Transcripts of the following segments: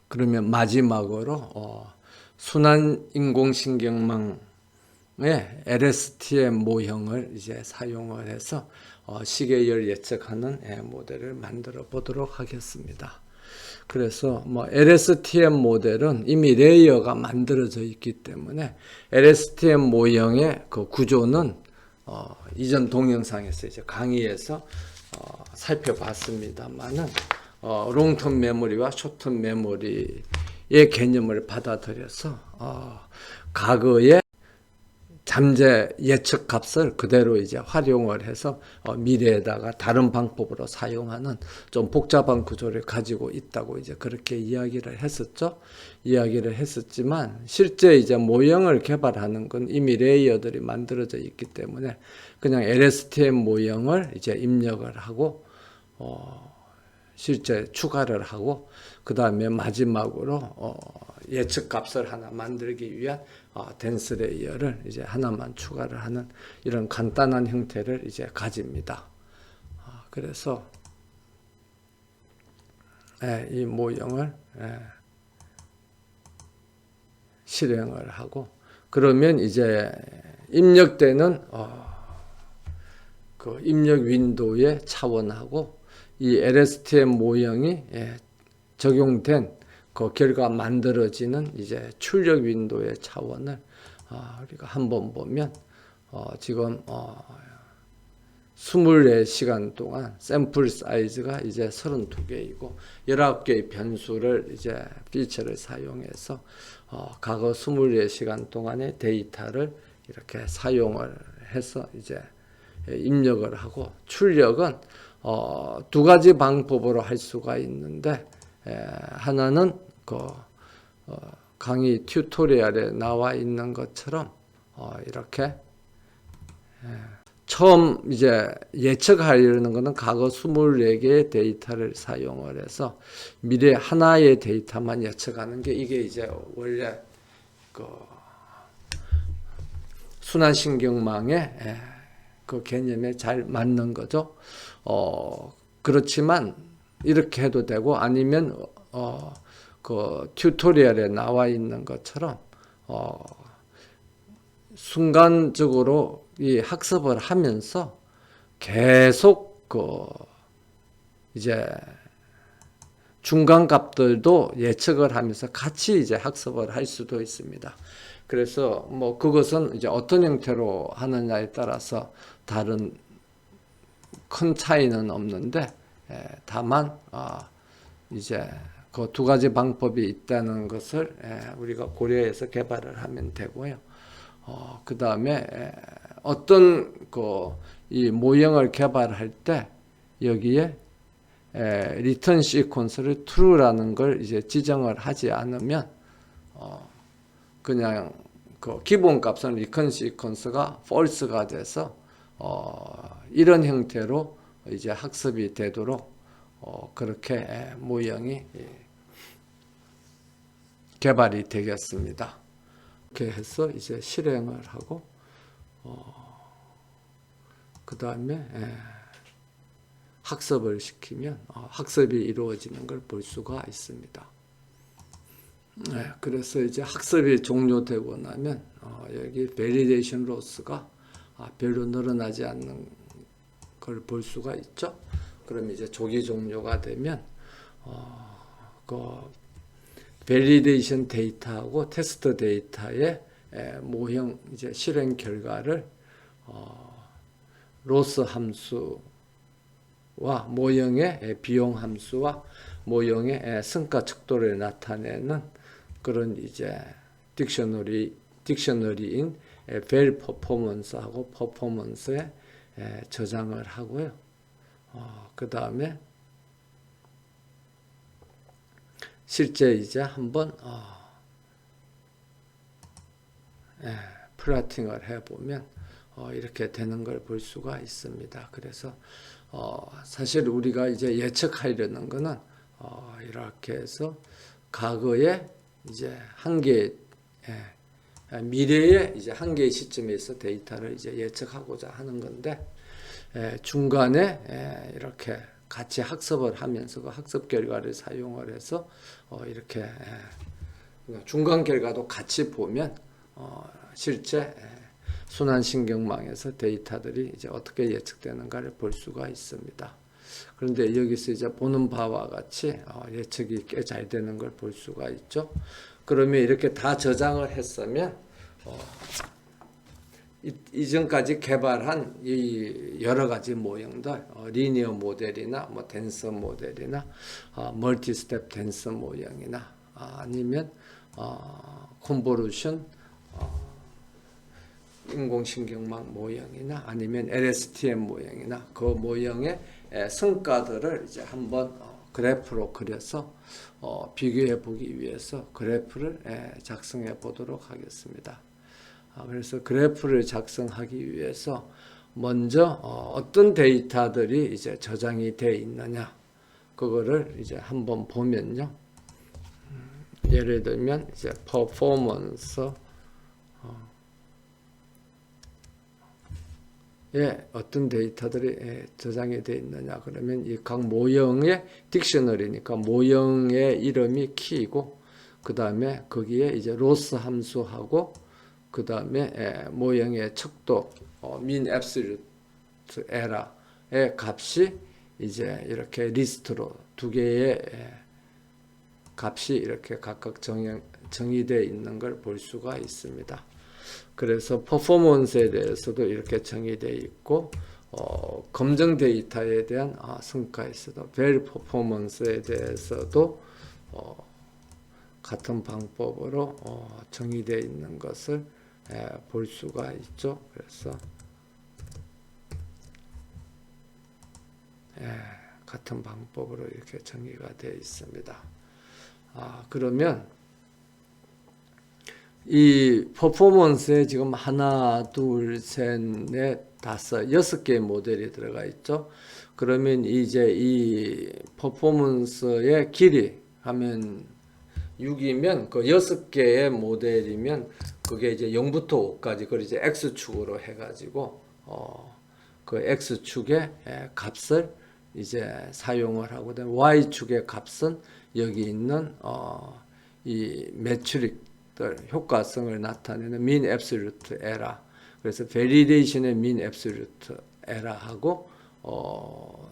그러면 마지막으로 순환 인공신경망의 LSTM 모형을 이제 사용을 해서 시계열 예측하는 모델을 만들어 보도록 하겠습니다. 그래서 LSTM 모델은 이미 레이어가 만들어져 있기 때문에 LSTM 모형의 그 구조는 이전 동영상에서 이제 강의에서 살펴봤습니다만은 롱텀 메모리와 숏텀 메모리의 개념을 받아들여서 과거의 잠재 예측 값을 그대로 이제 활용을 해서 미래에다가 다른 방법으로 사용하는 좀 복잡한 구조를 가지고 있다고 이제 그렇게 이야기를 했었지만 실제 이제 모형을 개발하는 건 이미 레이어들이 만들어져 있기 때문에 그냥 LSTM 모형을 이제 입력을 하고 실제 추가를 하고 그 다음에 마지막으로 예측 값을 하나 만들기 위한 댄스 레이어를 이제 하나만 추가를 하는 이런 간단한 형태를 이제 가집니다. 그래서 이 모형을 실행을 하고 그러면 이제 입력되는 그 입력 윈도우의 차원하고 이 LSTM 모형이 적용된 그 결과 만들어지는 이제 출력 윈도우의 차원을 우리가 한번 보면 지금 24시간 동안 샘플 사이즈가 이제 32개이고 19개의 변수를 이제 피처를 사용해서 과거 24시간 동안의 데이터를 이렇게 사용을 해서 이제 입력을 하고 출력은 두 가지 방법으로 할 수가 있는데 하나는 그 강의 튜토리얼에 나와 있는 것처럼 이렇게 처음 이제 예측하려는 것은 과거 24개의 데이터를 사용을 해서 미래 하나의 데이터만 예측하는 게 이게 이제 원래 그 순환신경망의 그 개념에 잘 맞는 거죠. 그렇지만 이렇게 해도 되고 아니면 그 튜토리얼에 나와 있는 것처럼 순간적으로 이 학습을 하면서 계속 그 이제 중간 값들도 예측을 하면서 같이 이제 학습을 할 수도 있습니다. 그래서 그것은 이제 어떤 형태로 하느냐에 따라서 다른 큰 차이는 없는데 다만 이제 그 두 가지 방법이 있다는 것을 우리가 고려해서 개발을 하면 되고요. 그 다음에 어떤 이 모형을 개발할 때 여기에 리턴 시퀀스를 true라는 걸 이제 지정을 하지 않으면 그냥 그 기본 값은 리턴 시퀀스가 false가 돼서 이런 형태로 이제 학습이 되도록 그렇게 모형이 개발이 되겠습니다. 이렇게 해서 이제 실행을 하고 그 다음에 학습을 시키면 학습이 이루어지는 걸 볼 수가 있습니다. 그래서 이제 학습이 종료되고 나면 여기 validation loss가 별로 늘어나지 않는 걸 볼 수가 있죠. 그럼 이제 조기 종료가 되면 그 validation 데이터하고 테스트 데이터의 모형 이제 실행 결과를 로스 함수와 모형의 비용 함수와 모형의 성과 척도를 나타내는 그런 이제 딕셔너리인 vel 퍼포먼스하고 퍼포먼스에 저장을 하고요. 그 다음에 실제 이제 한번 플러팅을 해보면 이렇게 되는 걸 볼 수가 있습니다. 그래서 사실 우리가 이제 예측하려는 거는 이렇게 해서 과거에 이제 한 개 미래의 이제 한 개의 시점에서 데이터를 이제 예측하고자 하는 건데 중간에 이렇게 같이 학습을 하면서 그 학습 결과를 사용을 해서 이렇게 중간 결과도 같이 보면 실제 순환신경망에서 데이터들이 이제 어떻게 예측되는가를 볼 수가 있습니다. 그런데 여기서 이제 보는 바와 같이 예측이 꽤 잘 되는 걸 볼 수가 있죠. 그러면 이렇게 다 저장을 했으면 이전까지 개발한 이 여러 가지 모형들, 리니어 모델이나 뭐 댄서 모델이나 멀티 스텝 댄서 모형이나 아니면 콘보루션 인공신경망 모형이나 아니면 LSTM 모형이나 그 모형의 성과들을 이제 한번 그래프로 그려서 비교해 보기 위해서 그래프를 작성해 보도록 하겠습니다. 그래서 그래프를 작성하기 위해서 먼저 어떤 데이터들이 이제 저장이 되어 있느냐 그거를 이제 한번 보면요. 예를 들면 이제 퍼포먼스 어떤 데이터들이 저장이 되어 있느냐 그러면 이 각 모형의 딕셔너리니까 모형의 이름이 키이고 그 다음에 거기에 이제 로스 함수하고 그 다음에 모형의 척도 mean absolute error의 값이 이제 이렇게 리스트로 두 개의 값이 이렇게 각각 정의되어 있는 걸 볼 수가 있습니다. 그래서 퍼포먼스에 대해서도 이렇게 정의되어 있고 검증 데이터에 대한 성과에서도 벨 퍼포먼스에 대해서도 같은 방법으로 정의되어 있는 것을 볼 수가 있죠. 그래서 같은 방법으로 이렇게 정의가 되어 있습니다. 그러면 이 퍼포먼스에 지금 하나, 둘, 셋, 넷, 다섯, 6개의 모델이 들어가 있죠. 그러면 이제 이 퍼포먼스의 길이 하면 6이면 그 6개의 모델이면 그게 이제 0부터 5까지 그걸 이제 X축으로 해가지고 그 X축의 값을 이제 사용을 하고 Y축의 값은 여기 있는 이 매트릭들 효과성을 나타내는 mean absolute error 그래서 validation의 mean absolute error하고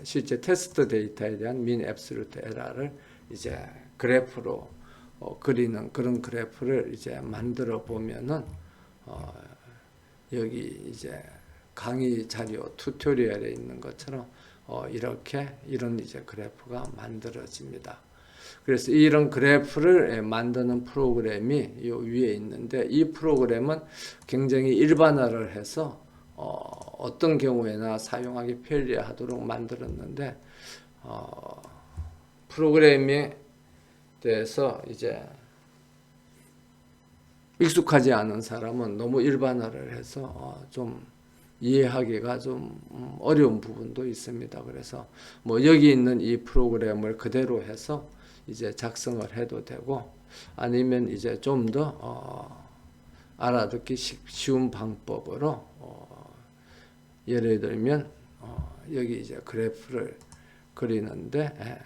실제 테스트 데이터에 대한 mean absolute error를 이제 그래프로 그리는 그런 그래프를 이제 만들어 보면은 여기 이제 강의 자료 튜토리얼에 있는 것처럼 이런 이제 그래프가 만들어집니다. 그래서 이런 그래프를 만드는 프로그램이 요 위에 있는데 이 프로그램은 굉장히 일반화를 해서 어떤 경우에나 사용하기 편리하도록 만들었는데 프로그램에 대해서 이제 익숙하지 않은 사람은 너무 일반화를 해서 좀 이해하기가 좀 어려운 부분도 있습니다. 그래서 뭐 여기 있는 이 프로그램을 그대로 해서 이제 작성을 해도 되고 아니면 이제 좀 더 알아듣기 쉬운 방법으로 예를 들면 여기 이제 그래프를 그리는데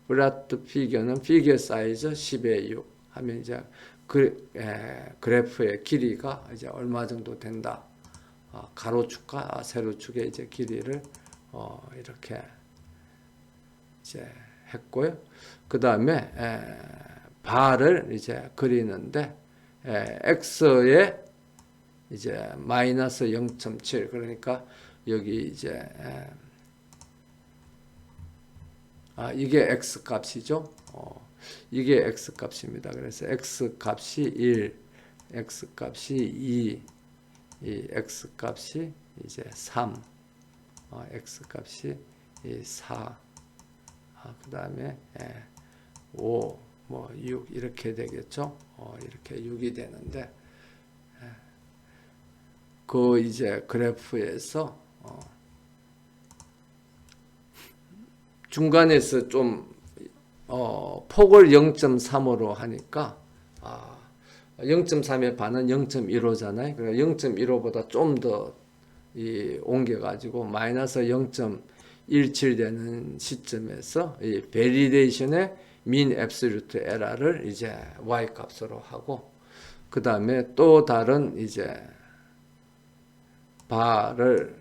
플랫 피겨는 피겨 사이즈 10의 6 하면 이제 그래프의 길이가 이제 얼마 정도 된다. 가로축과 세로축의 이제 길이를 이렇게 이제 했고요. 그 다음에 바를 이제 그리는데 x에 이제 마이너스 0.7 그러니까 여기 이제 이게 x 값이죠. 이게 x 값입니다. 그래서 x 값이 1, x 값이 2, 이 x 값이 이제 3, x 값이 4, 그 다음에 5, 뭐 6 이렇게 되겠죠. 이렇게 6이 되는데 그 이제 그래프에서 중간에서 좀 폭을 0.3으로 하니까 0.3의 반은 0.15잖아요. 그러니까 0.15보다 좀 더 옮겨가지고 마이너스 일치되는 시점에서 이 validation의 mean absolute error를 이제 y 값으로 하고, 그 다음에 또 다른 이제 바를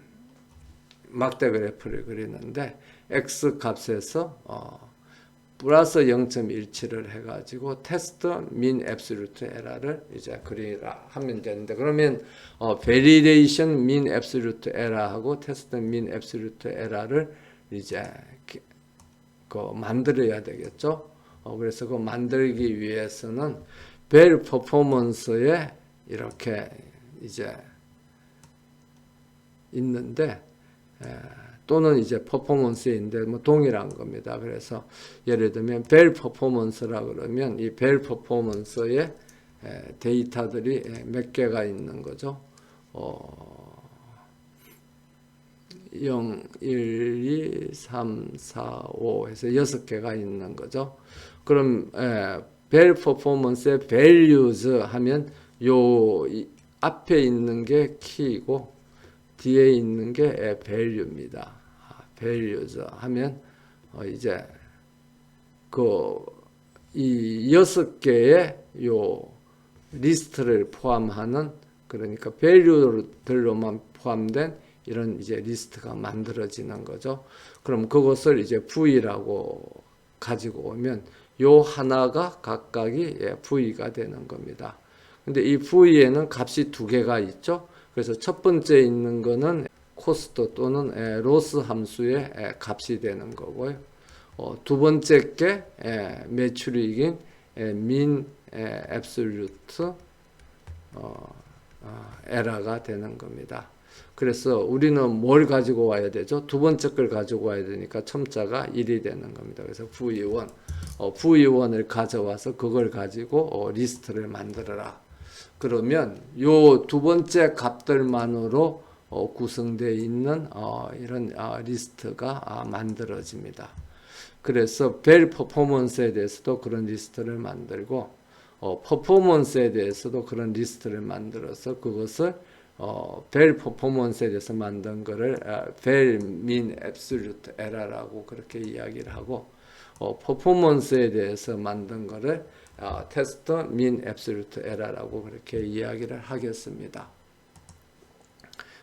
막대 그래프를 그리는데 x 값에서 플러스 0.17을 해가지고 테스트 민 앱솔루트 에러를 이제 그리라 하면 되는데, 그러면 베리데이션 민 앱솔루트 에러하고 테스트 민 앱솔루트 에러를 이제 만들어야 되겠죠. 그래서 그 만들기 위해서는 벨 퍼포먼스에 이렇게 이제 있는데, 또는 이제 퍼포먼스인데 뭐 동일한 겁니다. 그래서 예를 들면 벨 퍼포먼스라 그러면 이 벨 퍼포먼스의 데이터들이 몇 개가 있는 거죠. 0, 1, 2, 3, 4, 5 해서 6개가 있는 거죠. 그럼 벨 퍼포먼스의 values 하면 요 앞에 있는 게 키이고 뒤에 있는 게 value입니다. values 하면 이제 이 6개의 요 리스트를 포함하는, 그러니까 value들로만 포함된 이런 이제 리스트가 만들어지는 거죠. 그럼 그것을 이제 V라고 가지고 오면 요 하나가 각각이 V가 되는 겁니다. 근데 이 V에는 값이 두 개가 있죠. 그래서 첫 번째 있는 거는 코스트 또는 로스 함수의 값이 되는 거고요. 두 번째 게 매출이익인 민 앱솔루트 에러가 되는 겁니다. 그래서 우리는 뭘 가지고 와야 되죠? 두 번째 걸 가지고 와야 되니까 첨자가 1이 되는 겁니다. 그래서 V1, V1을 가져와서 그걸 가지고 리스트를 만들어라. 그러면 요 두 번째 값들만으로 구성되어 있는 이런 리스트가 만들어집니다. 그래서 벨 퍼포먼스에 대해서도 그런 리스트를 만들고, 퍼포먼스에 대해서도 그런 리스트를 만들어서 그것을 벨 퍼포먼스에 대해서 만든 거를 벨 민 앱솔루트 에러라고 그렇게 이야기를 하고, 퍼포먼스에 대해서 만든 거를 테스트 민 앱솔루트 에러라고 그렇게 이야기를 하겠습니다.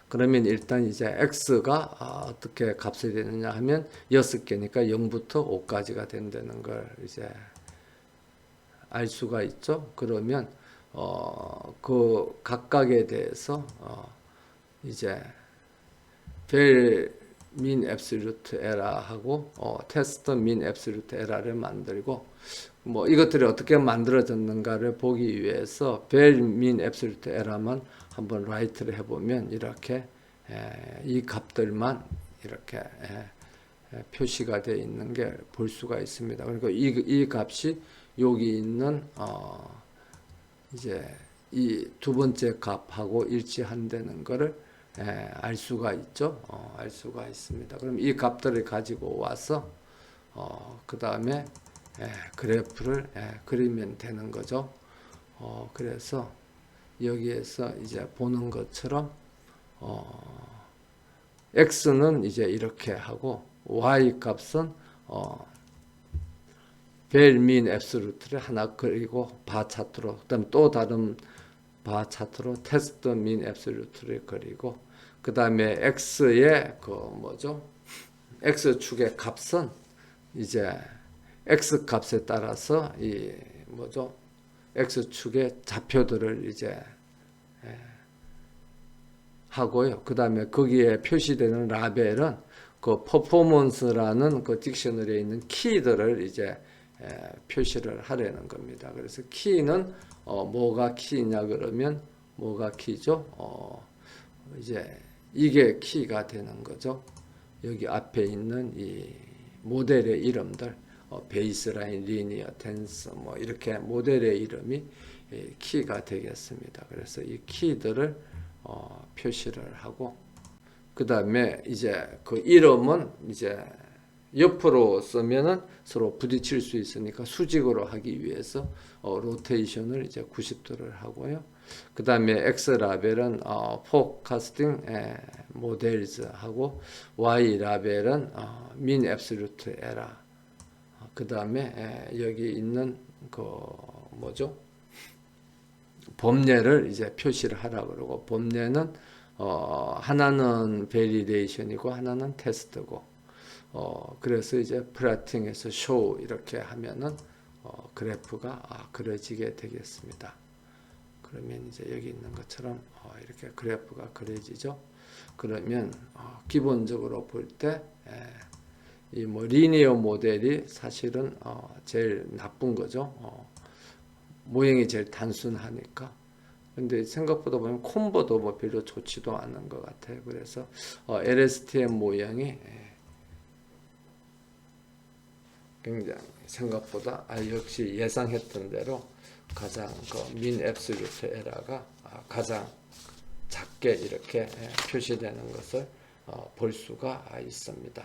그러면 일단 이제 x가 어떻게 값이 되느냐 하면 6개니까 0부터 5까지가 된다는 걸 이제 알 수가 있죠. 그러면 그 각각에 대해서 이제 벨 민 앱솔루트 에러하고 테스트 민 앱솔루트 에러를 만들고, 뭐 이것들이 어떻게 만들어졌는가를 보기 위해서 벨 민 앱솔루트 에러만 한번 라이트를 해보면 이렇게 이 값들만 이렇게 표시가 되어 있는 게 볼 수가 있습니다. 그러니까 이 값이 여기 있는 이제 이 두 번째 값하고 일치한다는 것을 알 수가 있죠. 알 수가 있습니다. 그럼 이 값들을 가지고 와서 그 다음에 그래프를 그리면 되는 거죠. 그래서 여기에서 이제 보는 것처럼 x는 이제 이렇게 하고 y 값은 벨 민 앱솔루트를 하나 그리고 바 차트로, 그다음 또 다른 바 차트로 테스트 민 앱솔루트를 그리고, 그 다음에 x의 x축의 값은 이제 x 값에 따라서 이 x축의 좌표들을 이제 하고요. 그 다음에 거기에 표시되는 라벨은 그 퍼포먼스라는 그 딕셔너리에 있는 키들을 이제 표시를 하려는 겁니다. 그래서 키는 뭐가 키냐 그러면 뭐가 키죠? 이제 이게 키가 되는 거죠. 여기 앞에 있는 이 모델의 이름들, 베이스라인, 리니어, 텐서 뭐 이렇게 모델의 이름이 키가 되겠습니다. 그래서 이 키들을 표시를 하고, 그 다음에 이제 그 이름은 이제 옆으로 쓰면은 서로 부딪힐 수 있으니까 수직으로 하기 위해서 로테이션을 이제 90도를 하고요. 그 다음에 X 라벨은 포카스팅 모델즈 하고 Y 라벨은 민 앱솔루트 에러. 그 다음에 여기 있는 그 뭐죠? 범례를 이제 표시를 하라 그러고, 범례는 하나는 베리데이션이고 하나는 테스트고, 그래서 이제 플라팅에서 쇼 이렇게 하면은 그래프가 그려지게 되겠습니다. 그러면 이제 여기 있는 것처럼 이렇게 그래프가 그려지죠. 그러면 기본적으로 볼 때 이 뭐 리니어 모델이 사실은 제일 나쁜 거죠. 모형이 제일 단순하니까. 근데 생각보다 보면 콤보도 뭐 별로 좋지도 않은 것 같아요. 그래서 LSTM 모형이 굉장히 생각보다 역시 예상했던 대로 가장 민 앱솔루트 에러가 가장 작게 이렇게 표시되는 것을 볼 수가 있습니다.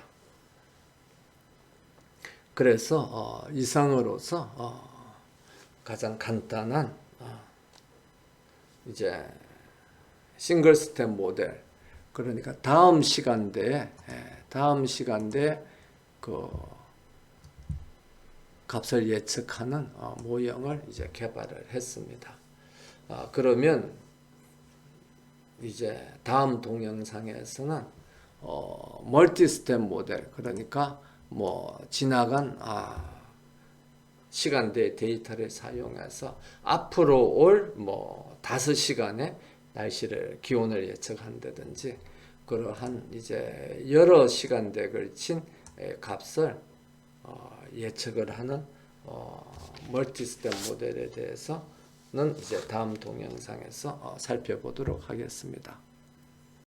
그래서 이상으로서 가장 간단한 이제 싱글 스텝 모델, 그러니까 다음 시간대에 그 값을 예측하는 모형을 이제 개발을 했습니다. 그러면 이제 다음 동영상에서는 멀티 스텝 모델, 그러니까 뭐 지나간 시간대 데이터를 사용해서 앞으로 올 뭐 5시간의 날씨를 기온을 예측한다든지 그러한 이제 여러 시간대에 걸친 값을 예측을 하는 멀티 스텝 모델에 대해서는 이제 다음 동영상에서 살펴보도록 하겠습니다.